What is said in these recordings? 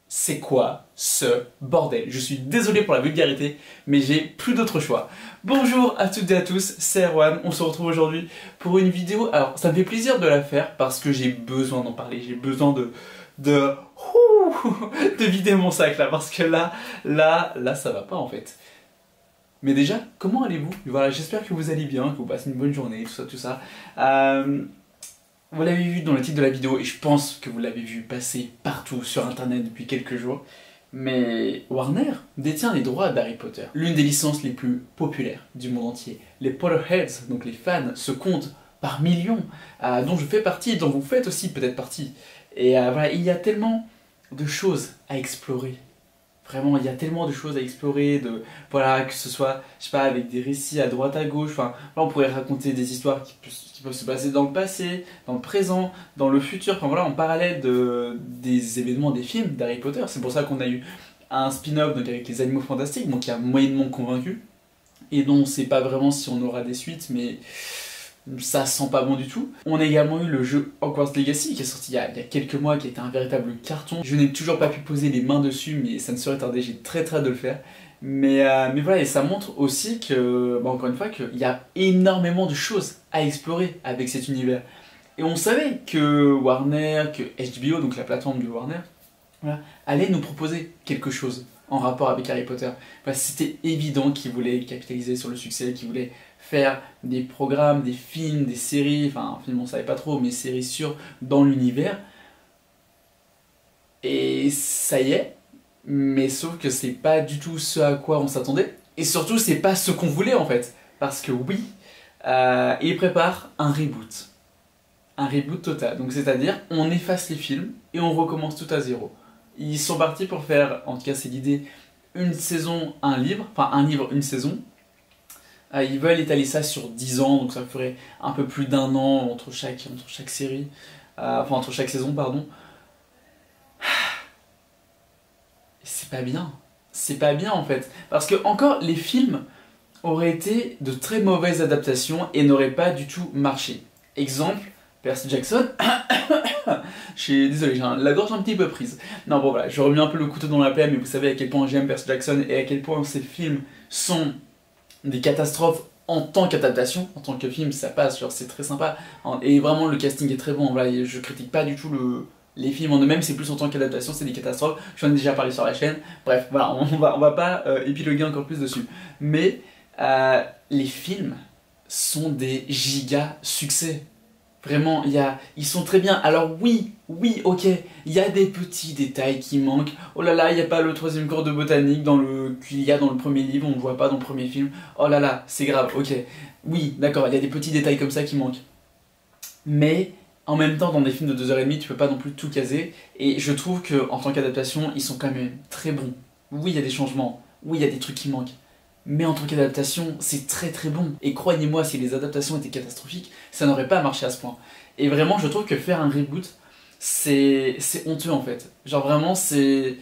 c'est quoi ce bordel? Je suis désolé pour la vulgarité, mais j'ai plus d'autre choix. Bonjour à toutes et à tous, c'est Erwan, on se retrouve aujourd'hui pour une vidéo. Alors, ça me fait plaisir de la faire parce que j'ai besoin d'en parler, j'ai besoin de vider mon sac là, parce que là, ça va pas en fait. Mais déjà, comment allez-vous? Voilà, j'espère que vous allez bien, que vous passez une bonne journée, tout ça. Vous l'avez vu dans le titre de la vidéo et je pense que vous l'avez vu passer partout sur internet depuis quelques jours. Mais Warner détient les droits d'Harry Potter, l'une des licences les plus populaires du monde entier. Les Potterheads, donc les fans, se comptent par millions, dont je fais partie, dont vous faites aussi peut-être partie. Et voilà, il y a tellement de choses à explorer. Vraiment, il y a tellement de choses à explorer, voilà, que ce soit, je sais pas, avec des récits à droite à gauche, enfin, là on pourrait raconter des histoires qui peuvent se passer dans le passé, dans le présent, dans le futur, enfin voilà, en parallèle des événements des films d'Harry Potter. C'est pour ça qu'on a eu un spin-off donc avec les Animaux Fantastiques, donc qui a moyennement convaincu, et dont on sait pas vraiment si on aura des suites, mais ça sent pas bon du tout. On a également eu le jeu Hogwarts Legacy qui est sorti il y a quelques mois, qui a été un véritable carton. Je n'ai toujours pas pu poser les mains dessus, mais ça ne serait tardé, j'ai très hâte de le faire. Mais voilà, et ça montre aussi que, encore une fois, qu'il y a énormément de choses à explorer avec cet univers. Et on savait que Warner, que HBO, donc la plateforme de Warner, voilà, allait nous proposer quelque chose en rapport avec Harry Potter. C'était évident qu'ils voulaient capitaliser sur le succès, qu'ils voulaient faire des programmes, des films, des séries, enfin, film on savait pas trop, mais séries dans l'univers. Et ça y est, mais sauf que c'est pas du tout ce à quoi on s'attendait. Et surtout, c'est pas ce qu'on voulait en fait. Parce que oui, ils préparent un reboot. Un reboot total. Donc c'est-à-dire, on efface les films et on recommence tout à zéro. Ils sont partis pour faire, en tout cas c'est l'idée, une saison, un livre, enfin un livre, une saison. Ils veulent étaler ça sur 10 ans, donc ça ferait un peu plus d'un an entre chaque série, enfin entre chaque saison, pardon. C'est pas bien. C'est pas bien en fait. Parce que encore, les films auraient été de très mauvaises adaptations et n'auraient pas du tout marché. Exemple, Percy Jackson. Je suis désolé, j'ai la gorge un petit peu prise. Non bon voilà, je remets un peu le couteau dans la plaie, mais vous savez à quel point j'aime Percy Jackson et à quel point ces films sont des catastrophes en tant qu'adaptation. En tant que film, ça passe, genre c'est très sympa. Et vraiment le casting est très bon, voilà, je critique pas du tout les films en eux-mêmes, c'est plus en tant qu'adaptation, c'est des catastrophes. J'en ai déjà parlé sur la chaîne. Bref, voilà, on va pas épiloguer encore plus dessus. Mais les films sont des giga succès. Vraiment, ils sont très bien. Alors oui, ok, il y a des petits détails qui manquent. Oh là là, il n'y a pas le troisième cours de botanique qu'il y a dans le premier livre, on ne voit pas dans le premier film. Oh là là, c'est grave, ok. Oui, d'accord, il y a des petits détails comme ça qui manquent. Mais en même temps, dans des films de 2h30, tu peux pas non plus tout caser. Et je trouve qu'en tant qu'adaptation, ils sont quand même très bons. Oui, il y a des changements. Oui, il y a des trucs qui manquent. Mais en tant qu'adaptation, c'est très très bon. Et croyez-moi, si les adaptations étaient catastrophiques, ça n'aurait pas marché à ce point. Et vraiment, je trouve que faire un reboot, c'est honteux en fait. Genre vraiment, c'est...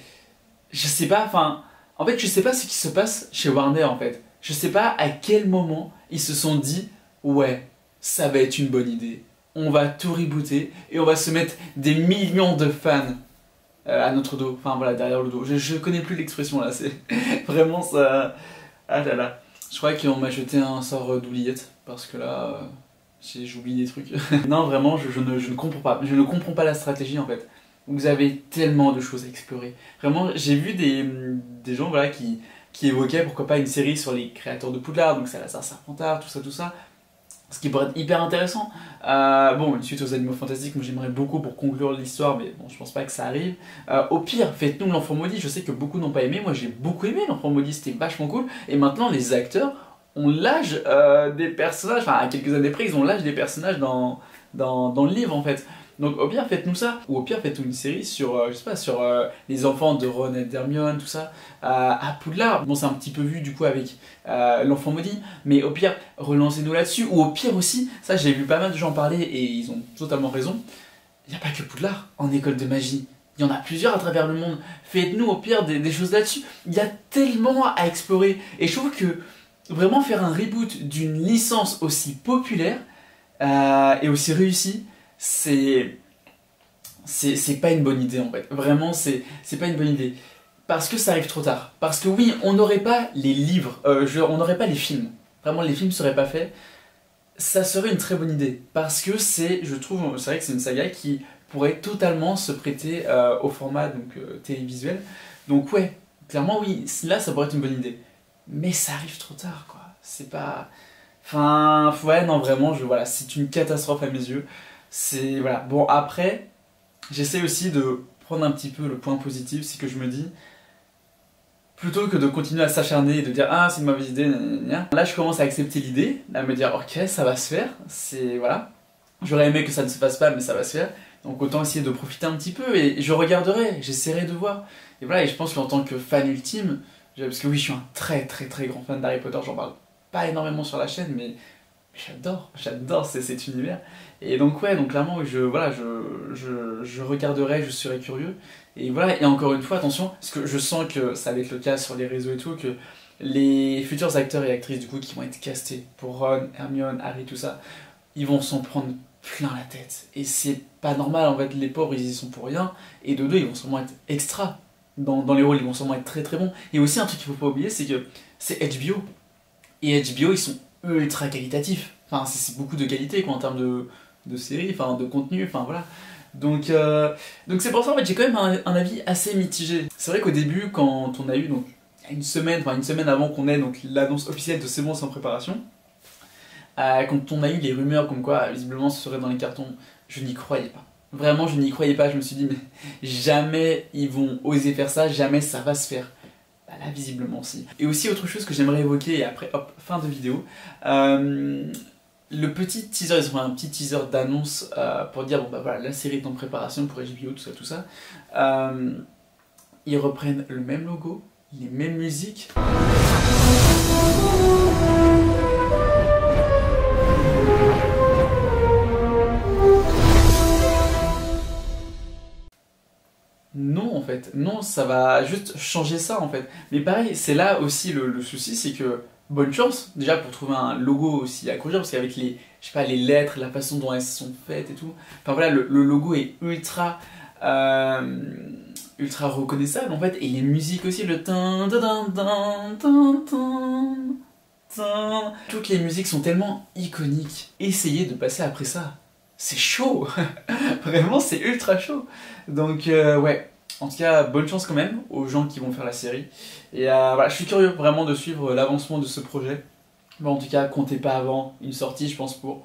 Je sais pas, enfin... En fait, je sais pas ce qui se passe chez Warner en fait. Je sais pas à quel moment ils se sont dit « Ouais, ça va être une bonne idée. On va tout rebooter et on va se mettre des millions de fans à notre dos. » Enfin voilà, derrière le dos. Je connais plus l'expression là, c'est... Vraiment ça... Ah là là, je crois qu'on m'a jeté un sort d'oubliette, parce que là, j'oublie des trucs. Non, vraiment, je ne comprends pas. Je ne comprends pas la stratégie en fait. Vous avez tellement de choses à explorer. Vraiment, j'ai vu des gens voilà, qui évoquaient pourquoi pas une série sur les créateurs de Poudlard, donc Salazar Serpentard, tout ça. Ce qui pourrait être hyper intéressant. Bon, une suite aux Animaux Fantastiques, moi j'aimerais beaucoup pour conclure l'histoire, mais bon, je pense pas que ça arrive. Au pire, faites-nous l'Enfant Maudit, je sais que beaucoup n'ont pas aimé, moi j'ai beaucoup aimé l'Enfant Maudit, c'était vachement cool. Et maintenant, les acteurs ont l'âge des personnages, enfin à quelques années près, ils ont l'âge des personnages dans le livre en fait. Donc au pire faites-nous ça, ou au pire faites-nous une série sur, je sais pas, sur les enfants de Ron et d'Hermione, tout ça, à Poudlard. Bon c'est un petit peu vu du coup avec l'Enfant Maudit, mais au pire relancez-nous là-dessus, ou au pire aussi, ça j'ai vu pas mal de gens parler et ils ont totalement raison, il n'y a pas que Poudlard en école de magie. Il y en a plusieurs à travers le monde. Faites-nous au pire des choses là-dessus. Il y a tellement à explorer. Et je trouve que vraiment faire un reboot d'une licence aussi populaire et aussi réussie, c'est c'est pas une bonne idée en fait. Vraiment, c'est pas une bonne idée. Parce que ça arrive trop tard. Parce que oui, on n'aurait pas les livres, on n'aurait pas les films. Vraiment, les films seraient pas faits. Ça serait une très bonne idée. Parce que je trouve, c'est vrai que c'est une saga qui pourrait totalement se prêter au format donc, télévisuel. Donc ouais, clairement oui, là ça pourrait être une bonne idée. Mais ça arrive trop tard quoi. C'est pas... Enfin, ouais, non, vraiment, voilà, c'est une catastrophe à mes yeux. C'est, voilà. Bon, après, j'essaie aussi de prendre un petit peu le point positif, c'est que je me dis, plutôt que de continuer à s'acharner et de dire ah c'est une mauvaise idée, là je commence à accepter l'idée, à me dire ok ça va se faire, c'est voilà. J'aurais aimé que ça ne se fasse pas mais ça va se faire, donc autant essayer de profiter un petit peu et je regarderai, j'essaierai de voir. Et voilà, et je pense qu'en tant que fan ultime, parce que oui je suis un très très très grand fan d'Harry Potter, j'en parle pas énormément sur la chaîne mais j'adore cet univers. Et donc ouais, donc clairement voilà, je regarderai, je serai curieux. Et voilà, et encore une fois, attention, parce que je sens que ça va être le cas sur les réseaux et tout, que les futurs acteurs et actrices du coup qui vont être castés pour Ron, Hermione, Harry, tout ça, ils vont s'en prendre plein la tête. Et c'est pas normal, en fait, les pauvres ils y sont pour rien, et de deux, ils vont sûrement être extra dans les rôles, ils vont sûrement être très très bons. Et aussi un truc qu'il faut pas oublier, c'est que c'est HBO. Et HBO, ils sont ultra qualitatifs. Enfin, c'est beaucoup de qualité quoi, en termes de séries, enfin de contenu, enfin voilà. Donc c'est pour ça en fait j'ai quand même un avis assez mitigé. C'est vrai qu'au début quand on a eu donc une semaine avant qu'on ait donc l'annonce officielle de C'est bon, c'est en préparation, quand on a eu les rumeurs comme quoi visiblement ce serait dans les cartons, je n'y croyais pas. Vraiment je n'y croyais pas, je me suis dit mais jamais ils vont oser faire ça, jamais ça va se faire. Bah là visiblement si. Et aussi autre chose que j'aimerais évoquer et après hop, fin de vidéo. Le petit teaser, ils ont fait un petit teaser d'annonce pour dire bon bah voilà la série est en préparation pour HBO, tout ça. Ils reprennent le même logo, les mêmes musiques. Non en fait, non ça va juste changer ça en fait. Mais pareil, c'est là aussi le souci, c'est que bonne chance déjà pour trouver un logo aussi accrocheur parce qu'avec les, je sais pas, les lettres, la façon dont elles sont faites et tout. Enfin voilà, le logo est ultra reconnaissable en fait et les musiques aussi, le tin tin tin tin tin tin. Toutes les musiques sont tellement iconiques. Essayez de passer après ça. C'est chaud. Vraiment, c'est ultra chaud. Donc ouais. En tout cas, bonne chance quand même aux gens qui vont faire la série. Et voilà, je suis curieux vraiment de suivre l'avancement de ce projet. Bon, en tout cas, comptez pas avant une sortie, je pense, pour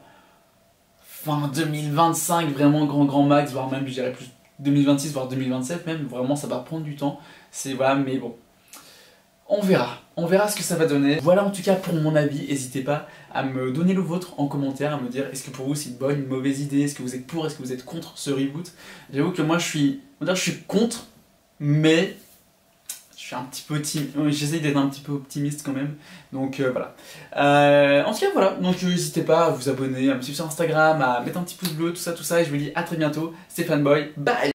fin 2025, vraiment grand max, voire même, je dirais plus 2026, voire 2027 même. Vraiment, ça va prendre du temps. C'est voilà, mais bon. On verra ce que ça va donner. Voilà en tout cas pour mon avis, n'hésitez pas à me donner le vôtre en commentaire, à me dire est-ce que pour vous c'est une bonne, une mauvaise idée, est-ce que vous êtes pour, est-ce que vous êtes contre ce reboot. J'avoue que moi je suis contre, mais je suis un petit peu j'essaye d'être un petit peu optimiste quand même, donc voilà. En tout cas voilà, donc n'hésitez pas à vous abonner, à me suivre sur Instagram, à mettre un petit pouce bleu, tout ça, et je vous dis à très bientôt, c'était Fanboy, bye.